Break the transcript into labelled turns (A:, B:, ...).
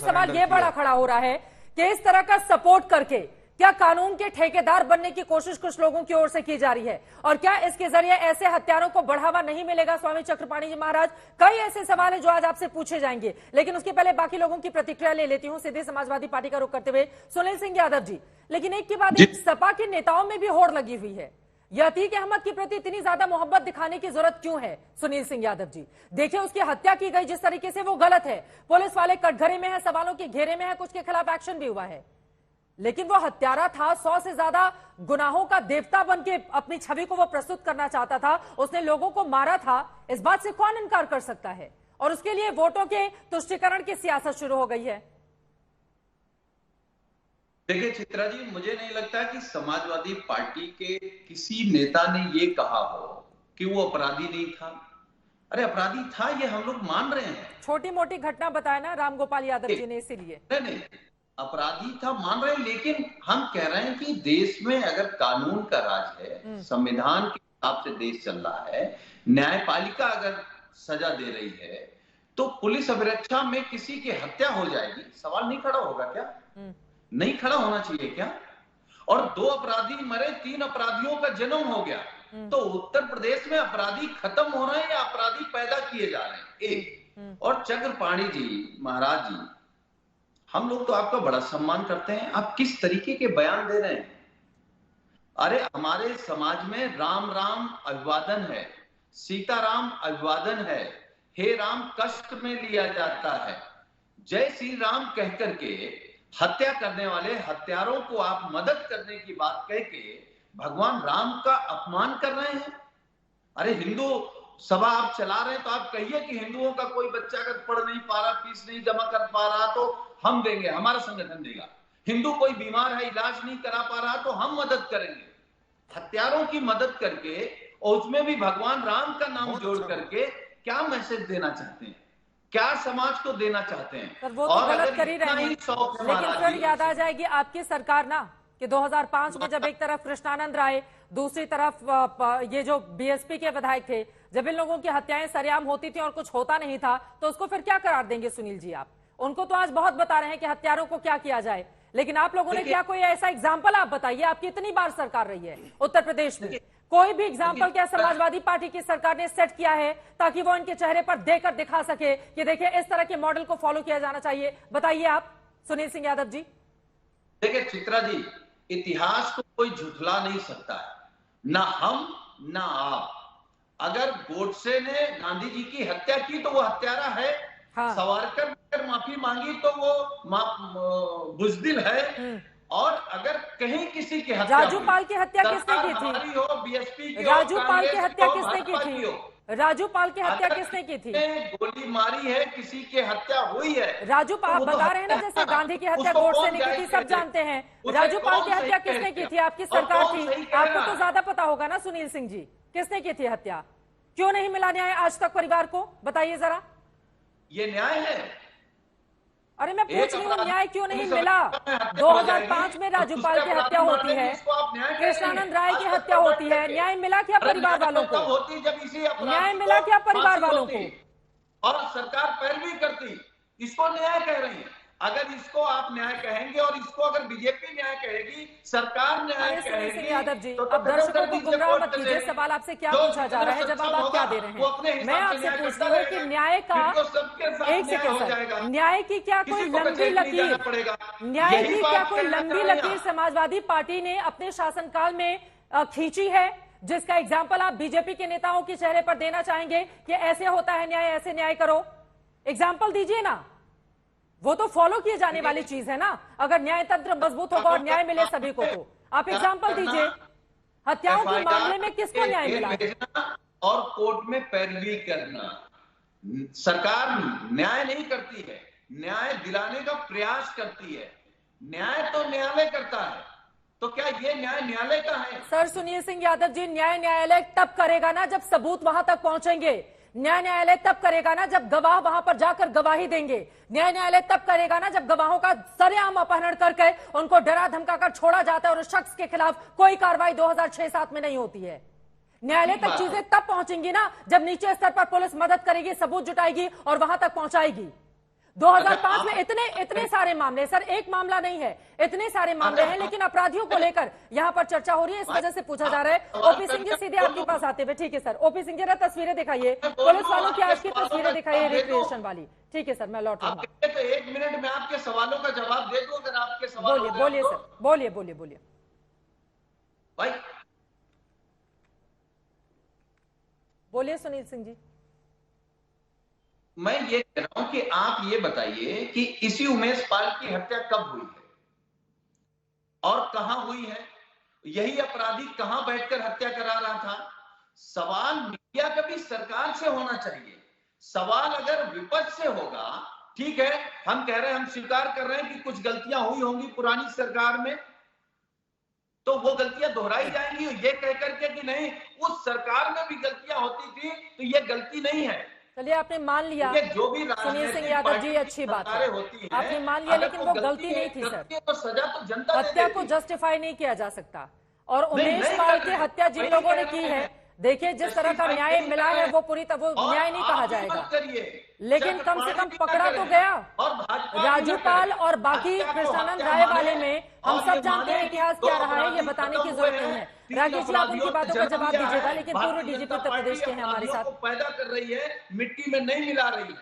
A: सवाल ये बड़ा खड़ा हो रहा है कि इस तरह का सपोर्ट करके क्या कानून के ठेकेदार बनने की कोशिश कुछ लोगों की ओर से की जा रही है, और क्या इसके जरिए ऐसे हत्यारों को बढ़ावा नहीं मिलेगा? स्वामी चक्रपाणी जी महाराज, कई ऐसे सवाल हैं जो आज आपसे पूछे जाएंगे, लेकिन उसके पहले बाकी लोगों की प्रतिक्रिया ले लेती हूं, सीधे समाजवादी पार्टी का रुख करते हुए सुनील सिंह यादव जी। लेकिन एक के बाद एक सपा के नेताओं में भी होड़ लगी हुई है। यह अतीक अहमद के प्रति इतनी ज्यादा मोहब्बत दिखाने की जरूरत क्यों है सुनील सिंह यादव जी? देखिए, उसकी हत्या की गई जिस तरीके से, वो गलत है। पुलिस वाले कटघरे में है, सवालों के घेरे में है, कुछ के खिलाफ एक्शन भी हुआ है, लेकिन वो हत्यारा था। 100 से ज्यादा गुनाहों का देवता बन के अपनी छवि को वो प्रस्तुत करना चाहता था। उसने लोगों को मारा था, इस बात से कौन इनकार कर सकता है? और उसके लिए वोटों के तुष्टीकरण की सियासत शुरू हो गई है।
B: देखिए चित्रा जी, मुझे नहीं लगता कि समाजवादी पार्टी के किसी नेता ने ये कहा हो कि वो अपराधी नहीं था। अरे अपराधी था, ये हम लोग मान रहे हैं। छोटी
A: मोटी घटना बताया ना राम गोपाल यादव जी ने, इसीलिए
B: नहीं, अपराधी था मान रहे हैं, लेकिन हम कह रहे हैं कि देश में अगर कानून का राज है, संविधान के हिसाब से देश चल रहा है, न्यायपालिका अगर सजा दे रही है, तो पुलिस अभिरक्षा में किसी की हत्या हो जाएगी, सवाल नहीं खड़ा होगा क्या? नहीं खड़ा होना चाहिए क्या? और 2 अपराधी मरे, 3 अपराधियों का जन्म हो गया, तो उत्तर प्रदेश में अपराधी खत्म हो रहे हैं या अपराधी पैदा किए जा रहे हैं? एक और चक्रपाणी जी महाराज जी, हम लोग तो आपका बड़ा सम्मान करते हैं, आप किस तरीके के बयान दे रहे हैं? अरे हमारे समाज में राम राम अभिवादन है, सीताराम अभिवादन है, हे राम कष्ट में लिया जाता है, जय श्री राम कहकर के हत्या करने वाले हत्यारों को आप मदद करने की बात कह के भगवान राम का अपमान कर रहे हैं। अरे हिंदू सभा आप चला रहे हैं तो आप कहिए कि हिंदुओं का कोई बच्चा अगर पढ़ नहीं पा रहा, फीस नहीं जमा कर पा रहा, तो हम देंगे, हमारा संगठन देगा। हिंदू कोई बीमार है, इलाज नहीं करा पा रहा, तो हम मदद करेंगे। हत्यारों की मदद करके, और उसमें भी भगवान राम का नाम जोड़ करके क्या मैसेज देना चाहते हैं, क्या समाज को देना चाहते हैं?
A: पर वो तो गलत कर ही रहे हैं। लेकिन फिर याद आ जाएगी आपकी सरकार ना, कि 2005 में जब एक तरफ कृष्णानंद राय, दूसरी तरफ ये जो बीएसपी के विधायक थे, जब इन लोगों की हत्याएं सरेआम होती थी और कुछ होता नहीं था, तो उसको फिर क्या करार देंगे सुनील जी आप? उनको तो आज बहुत बता रहे हैं कि हत्यारों को क्या किया जाए, लेकिन आप लोगों ने क्या कोई ऐसा एग्जाम्पल आप बताइए? आपकी इतनी बार सरकार रही है उत्तर प्रदेश में, कोई भी एग्जाम्पल क्या समाजवादी पार्टी की सरकार ने सेट किया है ताकि वो इनके चेहरे पर देकर दिखा सके कि देखिए इस तरह के मॉडल को फॉलो किया जाना चाहिए? बताइए आप सुनील सिंह यादव जी।
B: देखिए चित्रा जी, इतिहास को कोई झुठला नहीं सकता है, ना हम ना आप। अगर गोडसे ने गांधी जी की हत्या की तो वो हत्यारा है। हाँ। सावरकर ने अगर माफी मांगी तो वो बुजदिल है। और अगर कहीं किसी की हत्या,
A: राजू पाल की हत्या किसने की थी?
B: हो बीएसपी की,
A: राजू पाल की हत्या किसने की थी? राजू पाल की हत्या किसने की थी?
B: गोली मारी है, किसी की हत्या हुई है।
A: राजू पाल
B: तो
A: बता रहे हैं ना, जैसे गांधी की हत्या गोडसे ने की थी, सब जानते हैं। राजू पाल की हत्या किसने की थी? आपकी सरकार थी, आपको तो ज्यादा पता होगा ना सुनील सिंह जी, किसने की थी हत्या? क्यों नहीं मिला न्याय आज तक परिवार को, बताइए जरा।
B: ये न्याय है?
A: अरे मैं पूछ रही हूँ, न्याय क्यों नहीं मिला? 2005 में राजूपाल की हत्या होती है, कृष्णानंद राय की हत्या होती है, न्याय मिला क्या परिवार वालों को? न्याय मिला क्या परिवार वालों को?
B: और सरकार पैरवी करती, इसको न्याय कह रही है। अगर इसको आप न्याय कहेंगे और इसको अगर बीजेपी न्याय कहेगी, सरकार न्याय कहेगी।
A: यादव जी, अब दर्शकों को गुमराह मत कीजिए। सवाल आपसे क्या पूछा जा रहा है, जवाब आप क्या दे रहे हैं? मैं आपसे पूछ रही हूँ कि न्याय का, एक सेकंड, न्याय की क्या कोई लंबी लकीर, न्याय की क्या कोई लंबी लकीर समाजवादी पार्टी ने अपने शासनकाल में खींची है, जिसका एग्जाम्पल आप बीजेपी के नेताओं के चेहरे पर देना चाहेंगे कि ऐसे होता है न्याय, ऐसे न्याय करो? एग्जाम्पल दीजिए ना, वो तो फॉलो किए जाने वाली चीज है ना। अगर न्याय तंत्र मजबूत होगा और न्याय मिले सभी को, तो आप एग्जाम्पल दीजिए। हत्याओं के मामले में किसको न्याय मिला?
B: और कोर्ट में पैरवी करना। सरकार न्याय नहीं करती है, न्याय दिलाने का प्रयास करती है। न्याय तो न्यायालय करता है, तो क्या ये न्याय न्यायालय का है?
A: सर सुनील सिंह यादव जी, न्याय न्यायालय तब करेगा ना जब सबूत वहां तक पहुंचेंगे। न्याय न्यायालय तब करेगा ना जब गवाह वहां पर जाकर गवाही देंगे। न्याय न्यायालय तब करेगा ना जब गवाहों का सरेआम अपहरण करके उनको डरा धमका कर छोड़ा जाता है और उस शख्स के खिलाफ कोई कार्रवाई 2006-07 में नहीं होती है। न्यायालय तक चीजें तब पहुंचेंगी ना जब नीचे स्तर पर पुलिस मदद करेगी, सबूत जुटाएगी और वहां तक पहुंचाएगी। 2005 में इतने सारे मामले, सर एक मामला नहीं है, इतने सारे मामले हैं, लेकिन अपराधियों को लेकर यहां पर चर्चा हो रही है, इस वजह से पूछा जा रहा है। ओपी सिंह जी सीधे आपके पास आते हुए, ठीक है सर। ओपी सिंह जी जरा तस्वीरें दिखाइए, पुलिस वालों की आज की तस्वीरें दिखाइए रिक्रिएशन वाली। ठीक है सर, मैं लौट रहा हूँ।
B: तो 1 मिनट में आपके सवालों का जवाब दे दूं, अगर आपके सवाल
A: बोलिए सर, बोलिए
B: भाई,
A: बोलिए सुनील सिंह जी।
B: मैं ये कह रहा हूं कि आप ये बताइए कि इसी उमेश पाल की हत्या कब हुई है और कहां हुई है? यही अपराधी कहां बैठकर हत्या करा रहा था? सवाल मीडिया का भी सरकार से होना चाहिए। सवाल अगर विपक्ष से होगा, ठीक है, हम कह रहे हैं, हम स्वीकार कर रहे हैं कि कुछ गलतियां हुई होंगी पुरानी सरकार में, तो वो गलतियां दोहराई जाएंगी। ये कह करके कि नहीं, उस सरकार में भी गलतियां होती थी, तो ये गलती नहीं है।
A: चलिए, आपने मान लिया
B: जो भी
A: सुनील सिंह यादव जी, अच्छी बात है, आपने मान लिया, लेकिन वो गलती नहीं थी सर।
B: तो सजा तो जनता
A: हत्या को जस्टिफाई नहीं किया जा सकता। और उमेश पाल की हत्या जिन लोगों ने की है, देखिए जिस तरह का न्याय मिला है, वो पूरी वो न्याय नहीं कहा जाएगा, लेकिन कम से कम पकड़ा तो गया। राजू पाल और बाकी कृष्णानंद राय वाले में हम सब जानते हैं इतिहास क्या रहा है, ये बताने की जरूरत नहीं है। राकेश जी, आप उनकी बातों का जवाब दीजिएगा, लेकिन पूर्व डीजीपी उत्तर प्रदेश के हैं हमारे साथ।
B: पैदा कर रही है, मिट्टी में नहीं मिला रही है।